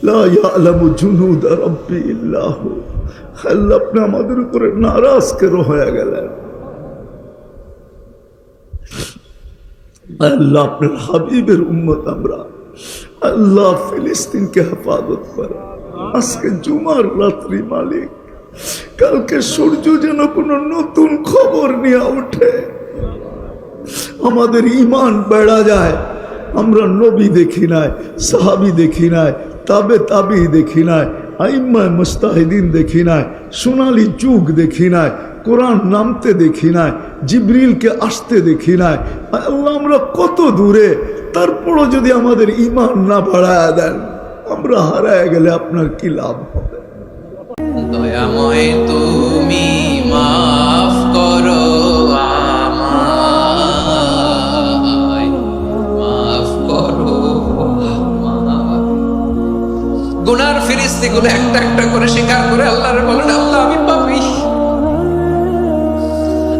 লা ইয়ালামু জুনুদা রাব্বি ইল্লা হু। আল্লাহ আপনি আমাদের উপরে নারাজ কেন হয়ে গেলেন? আল্লাহ আপনার হাবিবের উম্মত আমরা, আল্লাহ ফিলিস্তিনকে হেফাজত করে। আজকে জুমার রাত্রি মালিক, কালকে সূর্য যেন কোনো নতুন খবর নিয়ে ওঠে, আমাদের ঈমান বেড়া যায়। আমরা নবী দেখি নাই, সাহাবী দেখি নাই, তাবি দেখি নাই, আইম্মায়ে মুজতাহিদিন দেখি নাই, সোনালী যুগ দেখি নাই, কোরআন নামতে দেখি নাই, জিবরিলকে আসতে দেখি নাই। আল্লাহ আমরা কত দূরে, তারপরও যদি আমাদের ঈমান না বাড়ায় দেন, আমরা হারায় গেলে আপনার কি লাভ হবে? দয়াময় তুমি মাফ করো আমায়, মাফ করো আমায়। গুনার ফিরিস্তিগুলো একটা একটা করে স্বীকার করে আল্লাহরে বলেন, আল্লাহ আমি পাপী,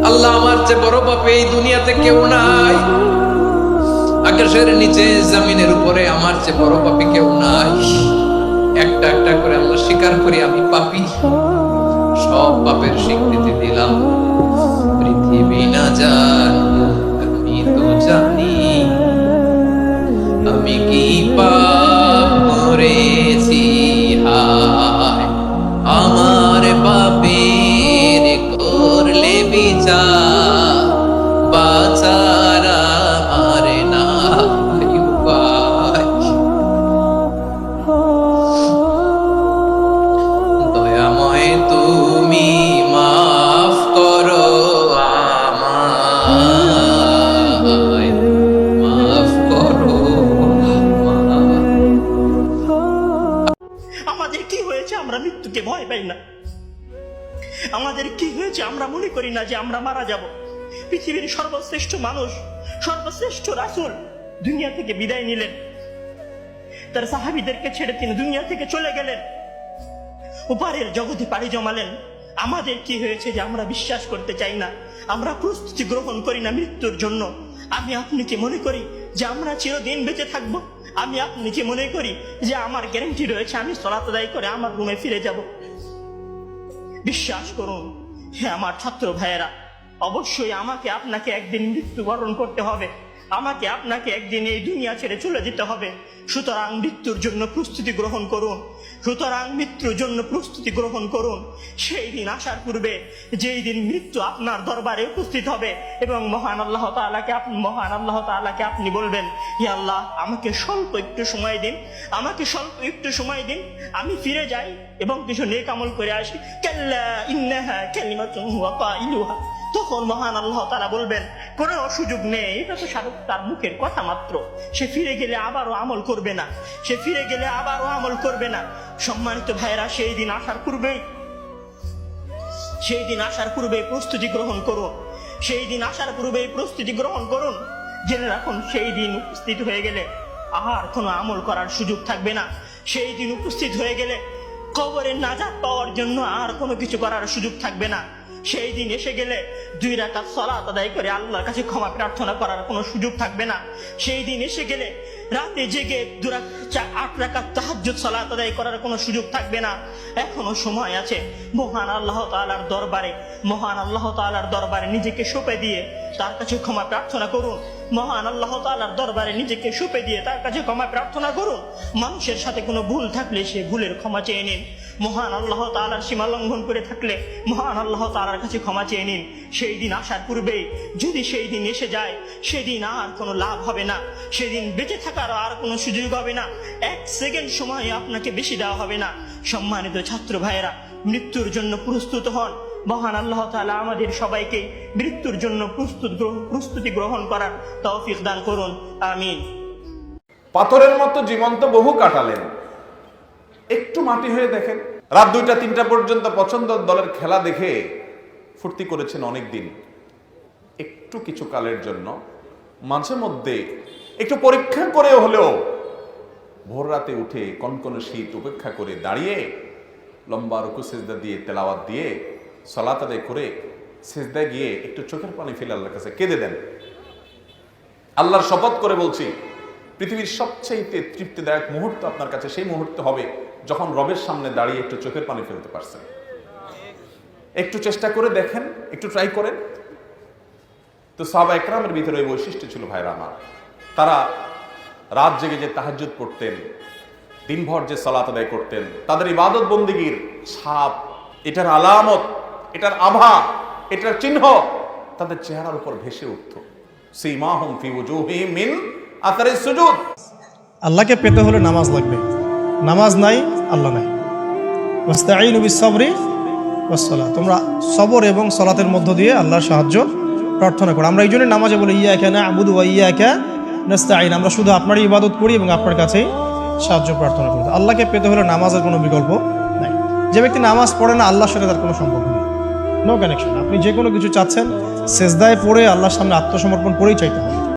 আল্লাহ আমার চেয়ে বড় পাপী এই দুনিয়াতে কেউ নাই, আকাশের নিচে জমিনের উপরে আমার চেয়ে বড় পাপী কেউ নাই। একটা একটা করে আল্লাহ স্বীকার করি আমি পাপী, সব পাপের স্বীকৃতি দিলাম। পৃথিবী না জানো আমি তো জানি, আমি কি পাপ করেছি, হায় আমার পাপের করলে বিচার, বাঁচার আমার নাই উপায়। দয়াময় তুমি মাফ করো আমায়, মাফ করো আমায়। আমাদের কি হয়েছে আমরা মৃত্যুকে ভয় পাই না? আমাদের কি হয়েছে আমরা মনে করি না যে আমরা মারা যাব? পৃথিবীর সর্বশ্রেষ্ঠ মানুষ, সর্বশ্রেষ্ঠ রাসূল দুনিয়া থেকে বিদায় নিলেন, তার সাহাবীদেরকে ছেড়ে তিনি দুনিয়া থেকে চলে গেলেন, ওপারের জগতে পাড়ি জমালেন। আমাদের কি হয়েছে যে আমরা বিশ্বাস করতে চাই না, আমরা প্রস্তুতি গ্রহণ করি না মৃত্যুর জন্য? আমি আপনি কি মনে করি যে আমরা চিরদিন বেঁচে থাকবো? আমি আপনি কি মনে করি যে আমার গ্যারান্টি রয়েছে আমি সালাত আদায় করে আমার রুমে ফিরে যাব? বিশ্বাস করুন হে আমার ছাত্র ভাইয়েরা, অবশ্যই আমাকে আপনাকে একদিন মৃত্যুবরণ করতে হবে, আমাকে আপনাকে একদিন এই দুনিয়া ছেড়ে চলে যেতে হবে। সুতরাং মৃত্যুর জন্য প্রস্তুতি গ্রহণ করুন, সুতরাং মৃত্যুর জন্য প্রস্তুতি গ্রহণ করুন। সেই দিন আসার পূর্বে, যেই দিন মৃত্যু আপনার দরবারে উপস্থিত হবে এবং মহান আল্লাহ তাআলাকে আপনি বলবেন, হে আল্লাহ আমাকে স্বল্প একটু সময় দিন, আমাকে স্বল্প একটু সময় দিন, আমি ফিরে যাই এবং কিছু নেক আমল করে আসি। কাল্লা ইন্নাহা কালিমাতুন হুয়া কাইলুহা। তখন মহান আল্লাহ তাআলা বলবেন, কোনো সুযোগ নেই, এটা তো তার মুখের কথা মাত্র, সে ফিরে গেলে আবারও আমল করবে না, সে ফিরে গেলে আবারও আমল করবে না। সম্মানিত ভাইরা, সেই দিন আসার পূর্বেই প্রস্তুতি গ্রহণ করুন, সেই দিন আসার পূর্বেই প্রস্তুতি গ্রহণ করুন। জেনে রাখুন সেই দিন উপস্থিত হয়ে গেলে আর কোনো আমল করার সুযোগ থাকবে না। সেই দিন উপস্থিত হয়ে গেলে কবরের নাজাত পাওয়ার জন্য আর কোনো কিছু করার সুযোগ থাকবে না। সেই দিন এসে গেলে 2 রাকাত সালাত আদায় করে আল্লাহর কাছে ক্ষমা প্রার্থনা করার কোনো সুযোগ থাকবে না। সেই দিন এসে গেলে রাতে জেগে 8 রাকাত তাহাজ্জুদ সালাত আদায় করার কোনো সুযোগ থাকবে না। এখনো সময় আছে। মহান আল্লাহ তাআলার দরবারে নিজেকে সঁপে দিয়ে তার কাছে ক্ষমা প্রার্থনা করুন। মহান আল্লাহ তাআলার দরবারে নিজেকে সঁপে দিয়ে তার কাছে ক্ষমা প্রার্থনা করুন। মানুষের সাথে কোনো ভুল থাকলে সে ভুলের ক্ষমা চেয়ে নিন। মহান আল্লাহ তাআলার সীমা লঙ্ঘন করে থাকলে মহান আল্লাহ তাআলার কাছে ক্ষমা চেয়ে নিন। সেই দিন আসার পূর্বেই যদি সেই দিন এসে যায়, সেদিন আর কোনো লাভ হবে না, সেদিন বেঁচে থাকার আর কোনো সুযোগ হবে না, 1 সেকেন্ড সময় আপনাকে বেশি দেওয়া হবে না। সম্মানিত ছাত্র ভাইয়েরা, মৃত্যুর জন্য প্রস্তুত হন। মহান আল্লাহ তাআলা আমাদের সবাইকে মৃত্যুর জন্য প্রস্তুতি গ্রহণ করার তৌফিক দান করুন, আমিন। পাথরের মতো জীবন্ত বহু কাটালেন, একটু মাটি হয়ে দেখেন। রাত 2টা-3টা পর্যন্ত পছন্দের দলের খেলা দেখে ফুর্তি করেছেন অনেক দিন। একটু কিছু কালের জন্য মাঝে মধ্যে একটু পরীক্ষা করে হলেও ভোর রাতে উঠে কনকনে শীত উপেক্ষা করে দাঁড়িয়ে লম্বা রুকু সিজদা দিয়ে তেলাওয়াত দিয়ে সালাত আদায় করে সিজদায় গিয়ে একটু চোখের পানি ফেলে আল্লাহর কাছে কেঁদে দেন। আল্লাহর শপথ করে বলছি, পৃথিবীর সবচেয়ে তৃপ্তিদায়ক মুহূর্ত আপনার কাছে সেই মুহূর্ত হবে যখন রবের সামনে দাঁড়িয়ে একটু চোখের পানি ফেলতে পারছেন। একটু চেষ্টা করে দেখেন, একটু ট্রাই করেন। তো সাহাবা একরামের ভিতরে ওই বৈশিষ্ট্য ছিল ভাইরা আমার। তারা রাত জেগে যে তাহাজ্জুদ পড়তেন, দিনভর যে সালাত আদায় করতেন, তাদের ইবাদত বন্দেগীর ছাপ, এটার আলামত, এটার আভা, এটার চিহ্ন তাদের চেহারার উপর ভেসে উঠত। সীমাহুম ফি ওজুহিহিম মিন আসারিস সুজুদ। আল্লাহকে পেতে হলে নামাজ লাগবে, নামাজ নাই আল্লাহ নাই। ওয়াস্তাঈনু বিস-সাবরি ওয়াস-সালাহ, তোমরা সবর এবং সালাতের মধ্য দিয়ে আল্লাহর সাহায্য প্রার্থনা করো। আমরা এই জন্য নামাজে বলি ইয়াকা না'বুদু ওয়া ইয়াকা নাস্তাঈন, আমরা শুধু আপনারই ইবাদত করি এবং আপনার কাছেই সাহায্য প্রার্থনা করি। আল্লাহকে পেতে হলে নামাজের কোনো বিকল্প নাই। যে ব্যক্তি নামাজ পড়ে না আল্লাহর সাথে তার কোনো সম্পর্ক নেই, নো কানেকশন। আপনি যে কোনো কিছু চাচ্ছেন সেজদায় পড়ে আল্লাহর সামনে আত্মসমর্পণ করেই চাইতে হবে।